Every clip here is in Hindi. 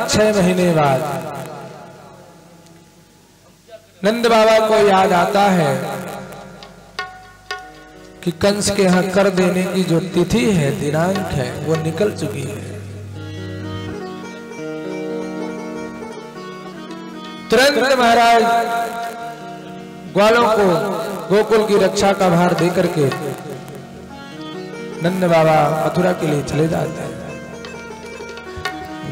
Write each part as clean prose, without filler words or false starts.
6 महीने बाद नंद बाबा को याद आता है कि कंस के यहाँ कर देने की जो तिथि है, दिनांक है, वो निकल चुकी है। तुरंत महाराज ग्वालों को गोकुल की रक्षा का भार देकर के नंद बाबा मथुरा के लिए चले जाते हैं।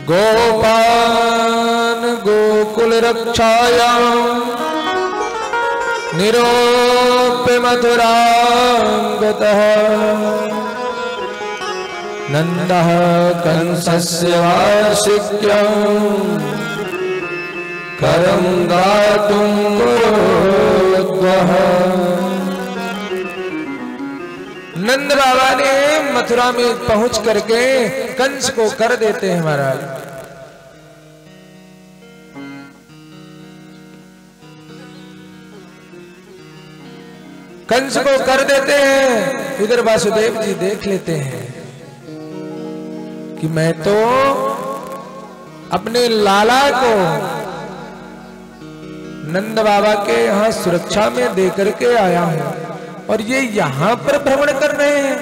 गोपान गोकुल रक्षायां निरोप्य मथुरांगतः नंदः कंसस्य वार्षिक्यं करं दातुं कुरुद्वः। नंद बाबा ने मथुरा में पहुंच करके कंस को कर देते हैं महाराज। कंस को कर देते हैं। इधर वासुदेव जी देख लेते हैं कि मैं तो अपने लाला को नंद बाबा के यहां सुरक्षा में देकर के आया हूं और ये यहां पर भ्रमण कर रहे हैं।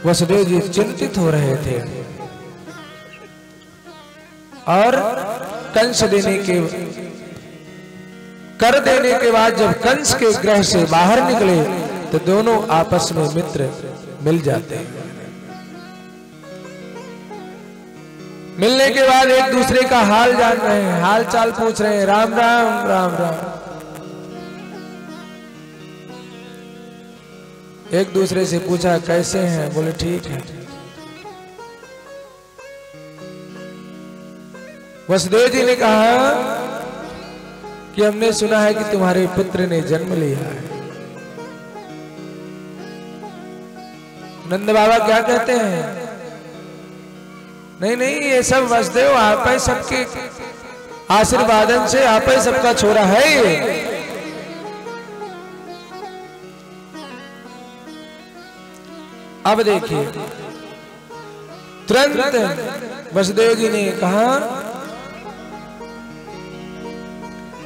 वसुदेव जी चिंतित हो रहे थे और कंस कर देने के बाद जब कंस के ग्रह से बाहर निकले तो दोनों आपस में मित्र मिल जाते हैं। मिलने के बाद एक दूसरे का हाल जान रहे हैं, हाल चाल पूछ रहे हैं, राम राम राम राम। एक दूसरे से पूछा कैसे हैं, बोले ठीक है। वसुदेव जी ने कहा कि हमने सुना है कि तुम्हारे पुत्र ने जन्म लिया है। नंद बाबा क्या कहते हैं, नहीं नहीं ये सब वसुदेव आप ही सबके आशीर्वादन से आप ही सबका छोरा है ये। अब देखिए तुरंत वसुदेव जी ने कहा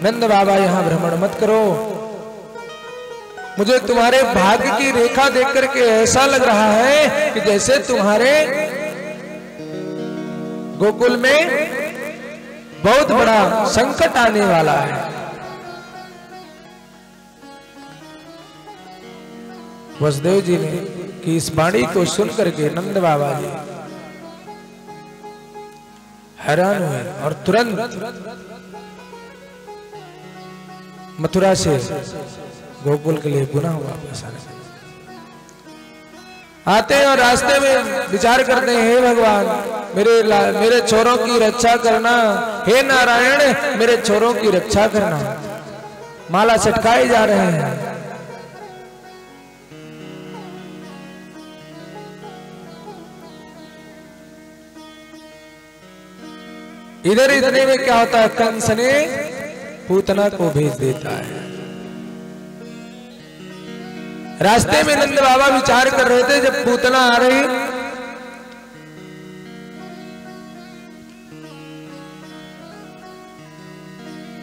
नंद बाबा यहां भ्रमण मत करो, मुझे तुम्हारे भाग्य की रेखा देख करके ऐसा लग रहा है कि जैसे तुम्हारे गोकुल में बहुत बड़ा संकट आने वाला है। वसुदेव जी ने कि इस वाणी को सुन करके नंद बाबा जी हैरान हुए और तुरंत मथुरा से गोकुल के लिए पुनः वापस आते हैं और रास्ते में विचार करते हैं, हे भगवान मेरे छोरों की रक्षा करना, हे नारायण मेरे छोरों की रक्षा करना। माला सटकाए जा रहे हैं। इधर इतने में क्या होता है, कंस ने पूतना को भेज देता है। रास्ते में नंद बाबा विचार कर रहे थे, जब पूतना आ रही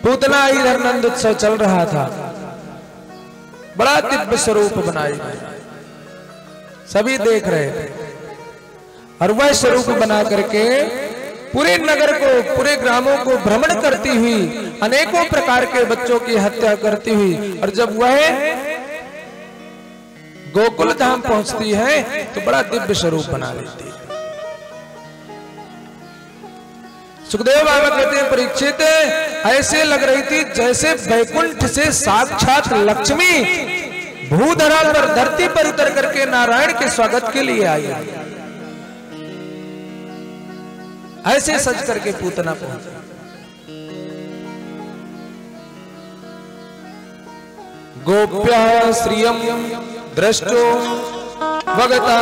पूतना इधर नंद उत्सव चल रहा था, बड़ा दिव्य स्वरूप बनाई सभी देख रहे थे और वह स्वरूप बना करके पूरे नगर को, पूरे ग्रामों को भ्रमण करती हुई अनेकों प्रकार के बच्चों की हत्या करती हुई, और जब वह गोकुल धाम पहुंचती है तो बड़ा दिव्य स्वरूप बना लेती है। सुखदेव बाबा कहते हैं, परीक्षित ऐसे लग रही थी जैसे वैकुंठ से साक्षात लक्ष्मी भूधरा पर, धरती पर उतर करके नारायण के स्वागत के लिए आई। ऐसे सज करके पूतना पहुंची। गोप्या श्रियम दृष्टो भगतां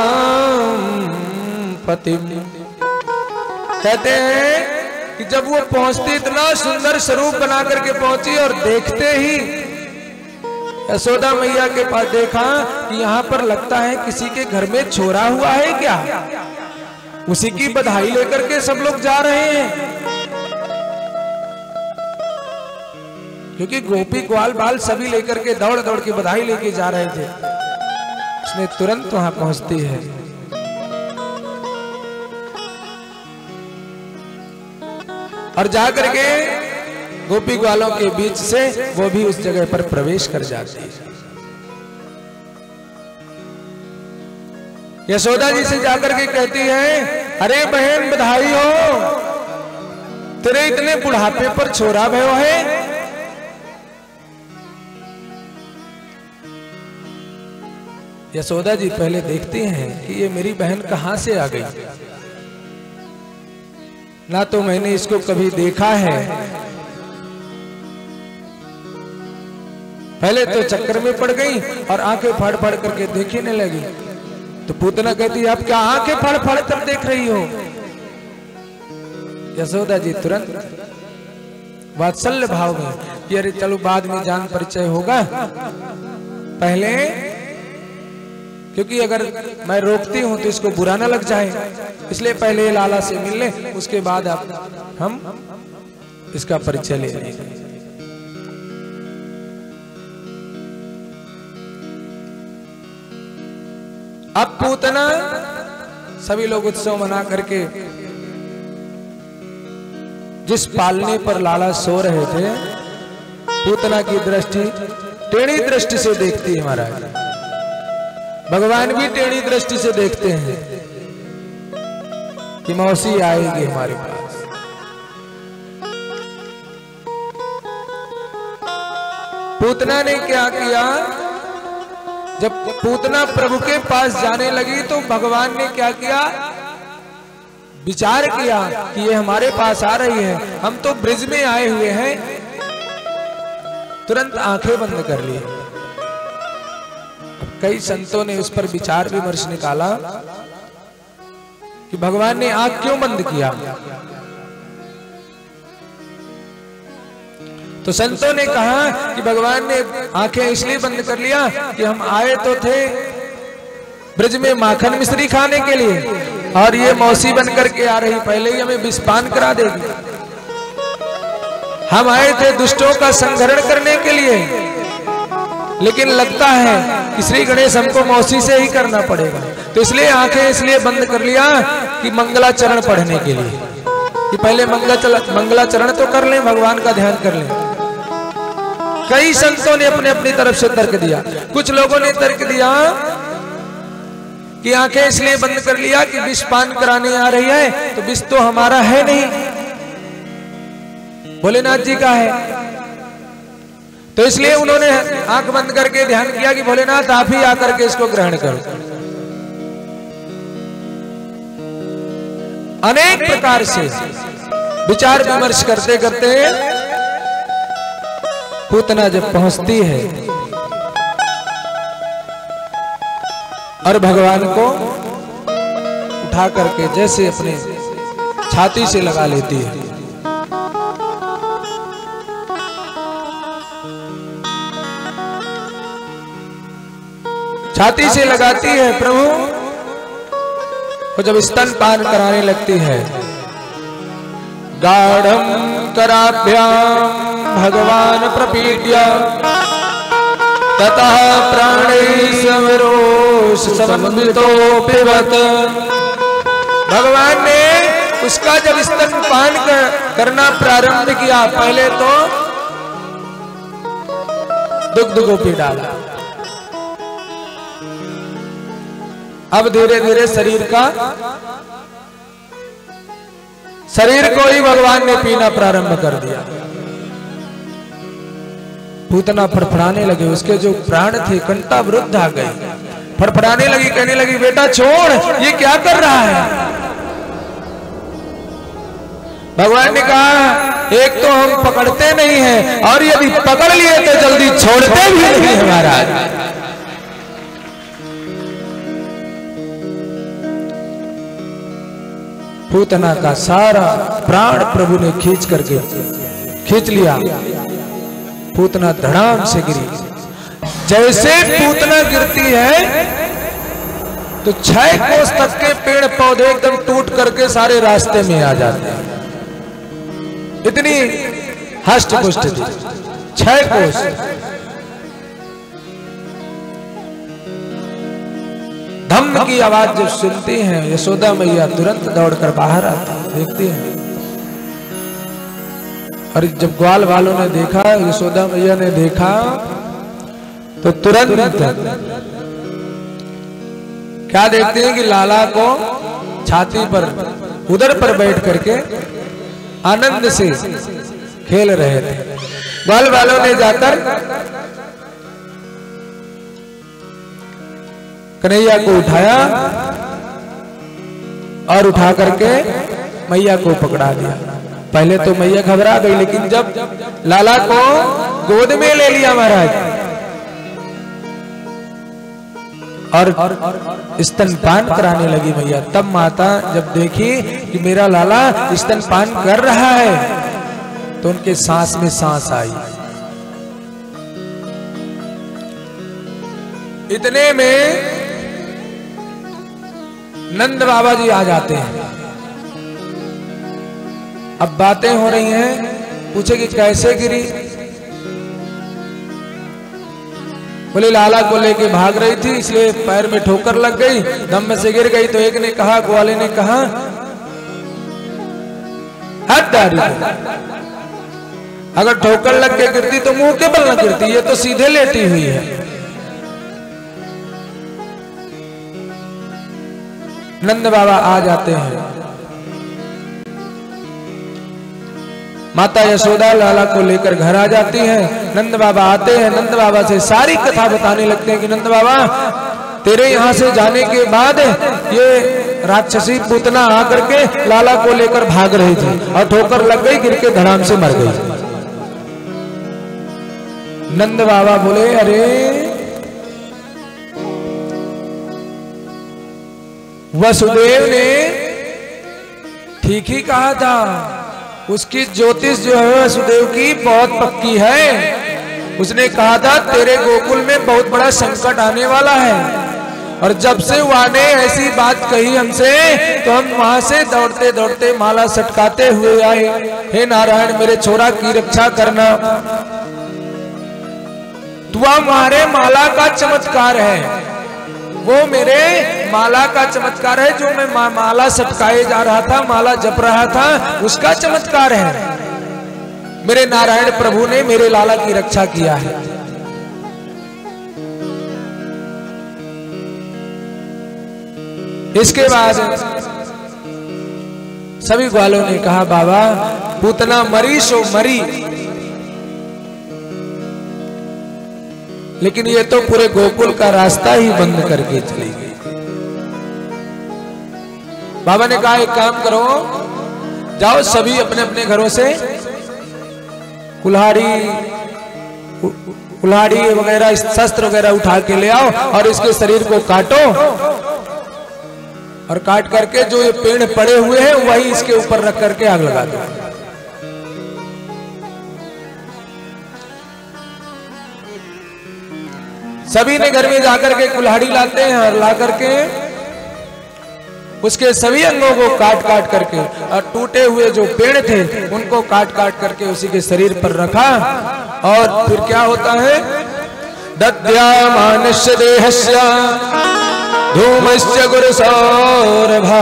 पतिम। कहते हैं कि जब वो पहुंचती, इतना सुंदर स्वरूप बना करके पहुंची और देखते ही यशोदा मैया के पास देखा कि यहाँ पर लगता है किसी के घर में छोरा हुआ है क्या। उसी की बधाई लेकर के सब लोग जा रहे हैं, क्योंकि गोपी ग्वाल बाल सभी लेकर के दौड़ दौड़ के बधाई लेके जा रहे थे। उसने तुरंत वहां पहुंचती है। और जाकर के गोपी ग्वालों के बीच से वो भी उस जगह पर प्रवेश कर जाती है। यशोदा जी से जाकर के कहती है, अरे बहन बधाई हो, तेरे इतने बुढ़ापे पर छोरा भयो है। यशोदा जी पहले देखती हैं कि ये मेरी बहन कहां से आ गई, ना तो मैंने इसको कभी देखा है। पहले तो चक्कर में पड़ गई और आंखें फाड़ फाड़ करके देखने लगी। तो पूतना कहती, आप क्या आंखें फाड़ फाड़ कर देख रही हो। यशोदा जी तुरंत वात्सल्य भाव में कि अरे चलो बाद में जान परिचय होगा, पहले, क्योंकि अगर मैं रोकती हूं तो इसको बुरा ना लग जाए, इसलिए पहले लाला से मिल ले, उसके बाद हम इसका परिचय ले लेंगे। अब पूतना सभी लोग उत्सव मना करके जिस पालने पर लाला सो रहे थे, पूतना की दृष्टि टेढ़ी दृष्टि से देखती है। महाराज भगवान भी टेढ़ी दृष्टि से देखते हैं कि मौसी आएगी हमारे पास। पूतना ने क्या किया, जब पूतना प्रभु के पास जाने लगी तो भगवान ने क्या किया, विचार किया कि ये हमारे पास आ रही है, हम तो ब्रिज में आए हुए हैं। तुरंत आंखें बंद कर ली। कई संतों ने उस पर विचार विमर्श निकाला कि भगवान ने आंख क्यों बंद किया। तो संतों ने कहा कि भगवान ने आंखें इसलिए बंद कर लिया कि हम आए तो थे ब्रज में माखन मिश्री खाने के लिए, और ये मौसी बन करके आ रही, पहले ही हमें विषपान करा देगी। हम आए थे दुष्टों का संहरण करने के लिए, लेकिन लगता है कि श्री गणेश हमको मौसी से ही करना पड़ेगा। तो इसलिए आंखें इसलिए बंद कर लिया कि मंगलाचरण पढ़ने के लिए, कि पहले मंगलाचरण तो कर लें, भगवान का ध्यान कर लें। कई संतों ने अपने अपनी तरफ से तर्क दिया। कुछ लोगों ने तर्क दिया कि आंखें इसलिए बंद कर लिया कि विषपान कराने आ रही है, तो विष तो हमारा है नहीं, भोलेनाथ जी का है। तो इसलिए उन्होंने आंख बंद करके ध्यान किया कि भोलेनाथ आप ही आकर के इसको ग्रहण करो। अनेक प्रकार से विचार विमर्श करते करते पूतना जब पहुंचती है और भगवान को उठा करके जैसे अपने छाती से लगा लेती है, छाती से लगाती है प्रभु को, जब स्तनपान कराने लगती है, गाढ़ं कराभ्याम भगवान प्रपीड्य ततः प्राणैः समरोष समन्वितो पिबत। भगवान ने उसका जब स्तनपान करना प्रारंभ किया, पहले तो दुग्ध को पी डाला, अब धीरे धीरे शरीर को ही भगवान ने पीना प्रारंभ कर दिया। पूतना फड़फड़ाने लगे, उसके जो प्राण थे कंठावरुद्ध आ गए, फड़फड़ाने लगी, कहने लगी बेटा छोड़, ये क्या कर रहा है। भगवान ने कहा एक तो हम पकड़ते नहीं हैं, और यदि पकड़ लिए तो जल्दी छोड़ते भी नहीं है महाराज। पूतना का सारा प्राण प्रभु ने खींच लिया। पूतना धड़ाम से गिरी, जैसे पूतना गिरती है तो 6 कोस तक के पेड़ पौधे एकदम टूट करके सारे रास्ते में आ जाते हैं। इतनी हष्ट पुष्ट थी। 6 कोस। धम्म की आवाज जब सुनती हैं यशोदा मैया तुरंत दौड़कर बाहर आती देखती हैं। और जब ग्वाल वालों ने देखा, यशोदा मैया ने देखा, तो तुरंत क्या देखते हैं कि लाला को छाती पर उदर पर बैठ करके आनंद से खेल रहे थे। ग्वाल वालों ने जाकर कन्हैया को उठाया और उठा करके मैया को पकड़ा दिया। पहले तो मैया घबरा गई, लेकिन जब लाला को गोद में ले लिया महाराज और स्तनपान कराने लगी मैया, तब माता जब देखी कि मेरा लाला स्तनपान कर रहा है तो उनके सांस में सांस आई। इतने में नंद बाबा जी आ जाते हैं। अब बातें हो रही हैं, पूछे कि कैसे गिरी? बोले लाला को लेके भाग रही थी, इसलिए पैर में ठोकर लग गई, दम में से गिर गई। तो एक ने कहा, ग्वाले ने कहा, हट डारी, अगर ठोकर लग के गिरती तो मुंह के बल न गिरती, ये तो सीधे लेटी हुई है। नंद बाबा आ जाते हैं। माता यशोदा लाला को लेकर घर आ जाती हैं। नंद बाबा आते हैं, नंद बाबा से सारी कथा बताने लगते हैं कि नंद बाबा तेरे यहाँ से जाने के बाद ये राक्षसी पूतना आकर के लाला को लेकर भाग रही थी और ठोकर लग गई, गिर के धड़ाम से मर गई। नंद बाबा बोले, अरे वसुदेव ने ठीक ही कहा था, उसकी ज्योतिष जो है वसुदेव की बहुत पक्की है। उसने कहा था तेरे गोकुल में बहुत बड़ा संकट आने वाला है, और जब से वहां ने ऐसी बात कही हमसे तो हम वहां से दौड़ते दौड़ते माला सटकाते हुए आए। हे नारायण, मेरे छोरा की रक्षा करना। तू हमारे माला का चमत्कार है, वो मेरे माला का चमत्कार है। जो मैं माला सटकाए जा रहा था, माला जप रहा था, उसका चमत्कार है। मेरे नारायण प्रभु ने मेरे लाला की रक्षा किया है। इसके बाद सभी ग्वालों ने कहा, बाबा पूतना मरी सो मरी, लेकिन ये तो पूरे गोकुल का रास्ता ही बंद करके चली गई। बाबा ने कहा, एक काम करो, जाओ सभी अपने अपने घरों से कुल्हाड़ी वगैरह शस्त्र वगैरह उठा के ले आओ और इसके शरीर को काटो, और काट करके जो ये पेड़ पड़े हुए हैं वही इसके ऊपर रख करके आग लगा दो। सभी ने घर में जाकर के कुल्हाड़ी लाते हैं और ला करके उसके सभी अंगों को काट काट करके, और टूटे हुए जो पेड़ थे उनको काट काट करके उसी के शरीर पर रखा। और फिर क्या होता है, दद्यामानस्य देहस्य धूमस्य गुरुसौरभा।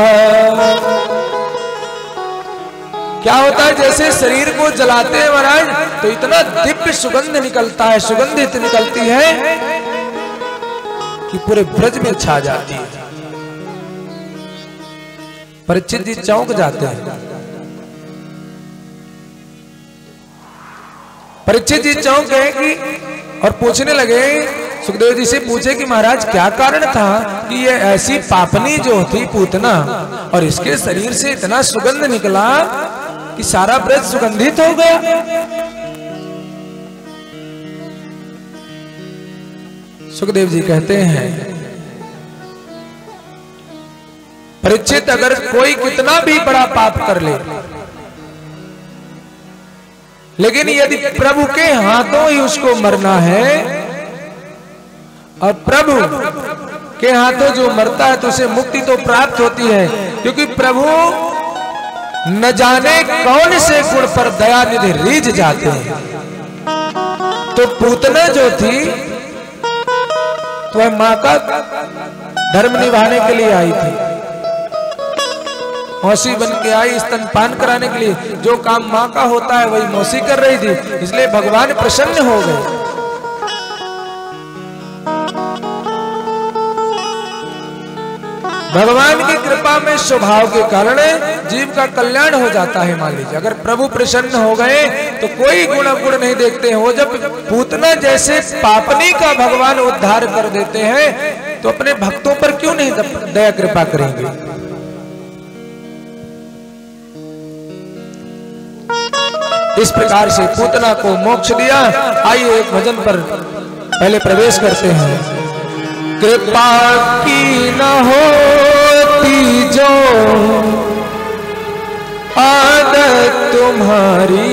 क्या होता है, जैसे शरीर को जलाते हैं महाराज तो इतना दिव्य सुगंध निकलता है, सुगंधित निकलती है कि पूरे ब्रज में छा जाती है। परीक्षित जी चौंक जाते हैं। परीक्षित जी चौंक गए कि और पूछने लगे, सुखदेव जी से पूछे कि महाराज क्या कारण था कि ये ऐसी पापनी जो थी पूतना, और इसके शरीर से इतना सुगंध निकला कि सारा ब्रज सुगंधित हो गया। सुखदेव जी कहते हैं, परीक्षित अगर कोई कितना भी बड़ा पाप कर ले, लेकिन यदि प्रभु के हाथों ही उसको मरना है और प्रभु के हाथों जो मरता है तो उसे मुक्ति तो प्राप्त होती है, क्योंकि प्रभु न जाने कौन से गुण पर दया निधि रीझ जाते हैं। तो पूतना जो थी तो वह मां का धर्म निभाने के लिए आई थी, मौसी बन के आई स्तनपान कराने के लिए। जो काम मां का होता है वही मौसी कर रही थी, इसलिए भगवान प्रसन्न हो गए। भगवान की कृपा में स्वभाव के कारण जीव का कल्याण हो जाता है। मान लीजिए अगर प्रभु प्रसन्न हो गए तो कोई गुण अवगुण नहीं देखते हैं। वो जब पूतना जैसे पापनी का भगवान उद्धार कर देते हैं तो अपने भक्तों पर क्यों नहीं दया कृपा करेंगे। इस प्रकार से पूतना को मोक्ष दिया। आइए एक भजन पर पहले प्रवेश करते हैं। कृपा की न होती जो आदत तुम्हारी,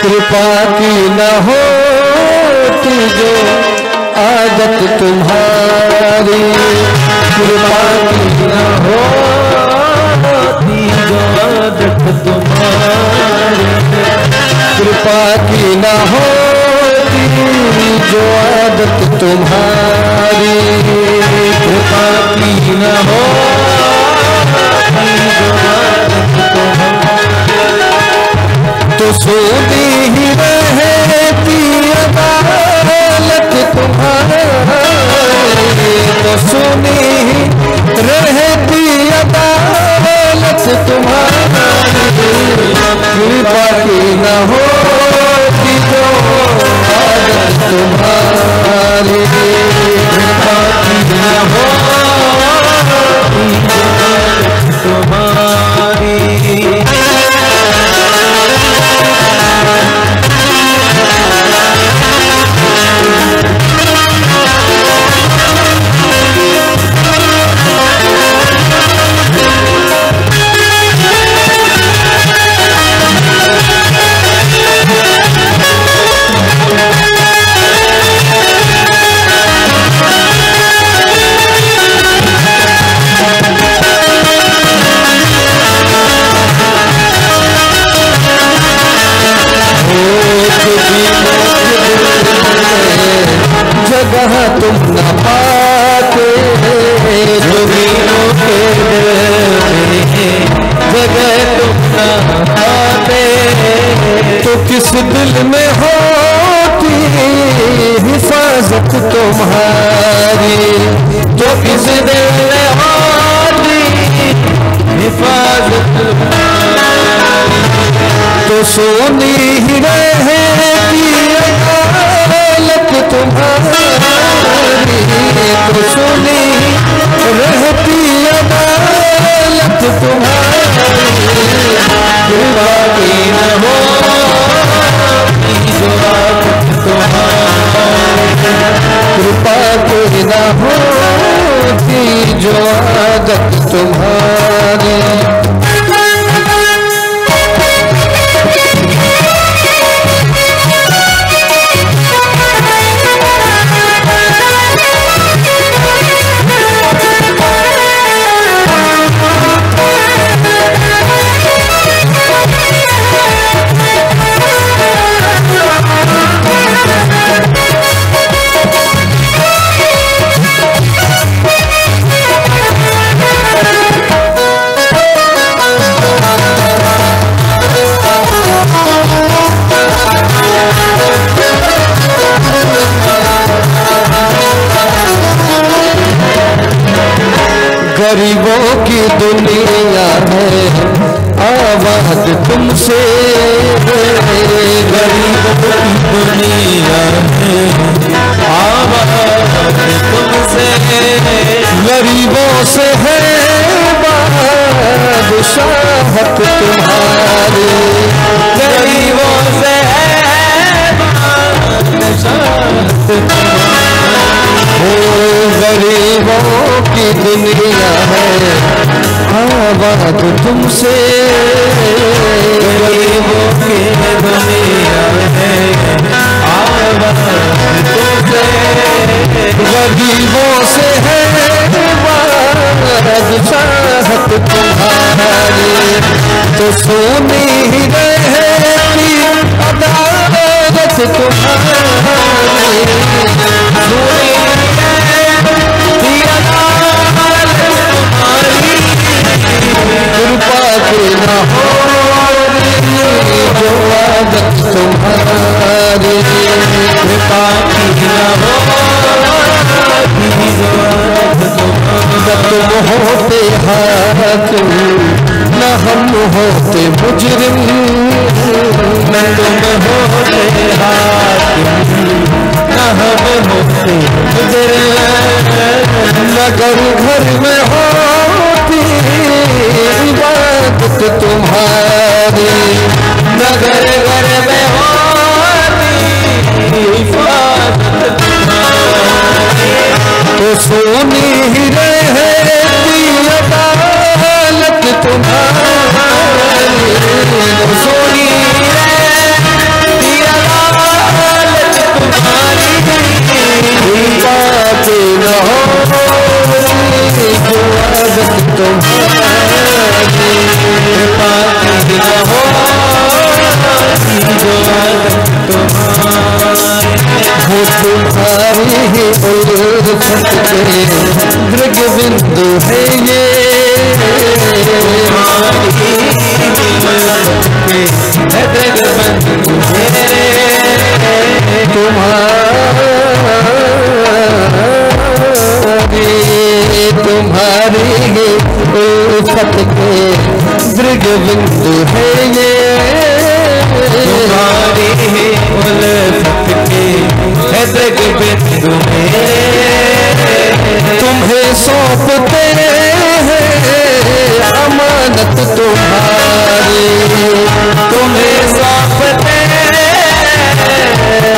कृपा की न होती जो आदत तुम्हारी, कृपा की न होती जो आदत तुम्हारी, कृपा की न होती जो आदत तुम्हारी, कृपा की न होती जो आदत तुम्हारी, तो सोनी ही रहती अदालत तुम्हारी, तो सोनी ही रहती अदालत तुम्हारी, कृपा की न होती जो आदत तुम्हारी, कृपा की न होती जो आदत तुम्हारी। जगह तुम न पाते जोगियों के जगह तुम न पाते, तो किस दिल में होती हिफाजत तुम्हारी, तो किस दिल में होती हिफाजत तुम्हारी, तो सोनी ही रहती अदालत तुम्हारी, तो सोनी रहती अदालत तुम्हारी, कृपा की न होती जो आदत तुम्हारी, कृपा की न होती जो आदत तुम्हारी। गरीबों की दुनिया है आवाज तुमसे, गरीबों की दुनिया है आवाज तुमसे, गरीबों से है बादशाहत तुम्हारी, गरीबों से है बादशाहत तुम्हारी, गरीबों की दुनिया है आबाद तुमसे, गरीबों की दुनिया है गरीबों से है चाहत तुम्हारी, तो सोनी ही रहती अदालत तुम्हारी, सोनी रहती अदालत तुम्हारी, कृपा के न हो जो आदत तुम्हारी, कृपा की न हो न तुम होते हाकिम न हम होते मुजरिम, न तुम होते हाकिम न हम होते मुजरिम, मगर घर में होती इबादत तुम्हारी, मगर घर में होती इबादत तुम्हारी, तो सोनी ही रहती अदालत तुम्हारी, तो सोनी रहती अदालत तुम्हारी, बात न हो जो आदत तुम्हारी, बात न हो जो आदत तुम्हारी, वो तुम्हारी ही उल्फत के दृग बिंदु है ये, तुम्हारी ही उल्फत के दृग बिंदु है ये, तुम्हारी ही उल्फत के दृग बिंदु है, तुम्हें सौंपते हैं अमानत तुम्हारी, तुम्हें सौंपते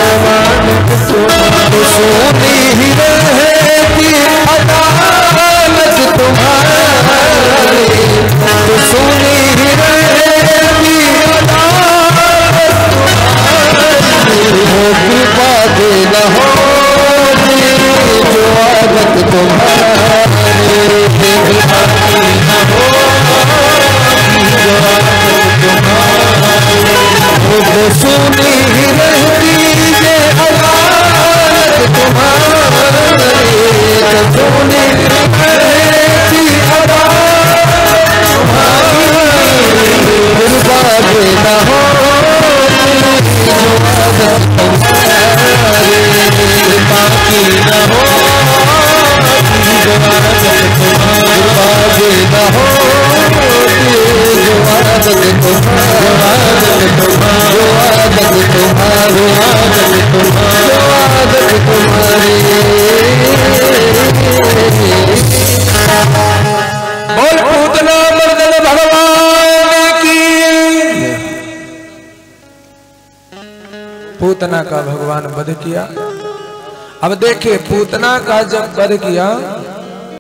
अमानत तुम्हारी, सोनी ही रहती अदालत तुम्हारी, तो सोनी ही रहती अदालत तुम्हारी, हो कृपा दे न हो जो आदत तुम्हारी, कृपा दे न हो जो आदत तुम्हारी, वो सोनी ही रहती ये अदालत तुम्हारी, तो सोनी रहती अदालत तुम्हारी, कृपा दे न हो जो आदत तुम्हारी, कृपा की न हो जो आदत तुम्हारी, कृपा दे न हो जो आदत तुम्हारी, जो आदत तुम्हारी, आदत तुम्हारी, आदत तुम्हारी। बोल पूतना मर्दन भगवान की। पूतना का भगवान वध किया। अब देखिए पूतना का जब वध किया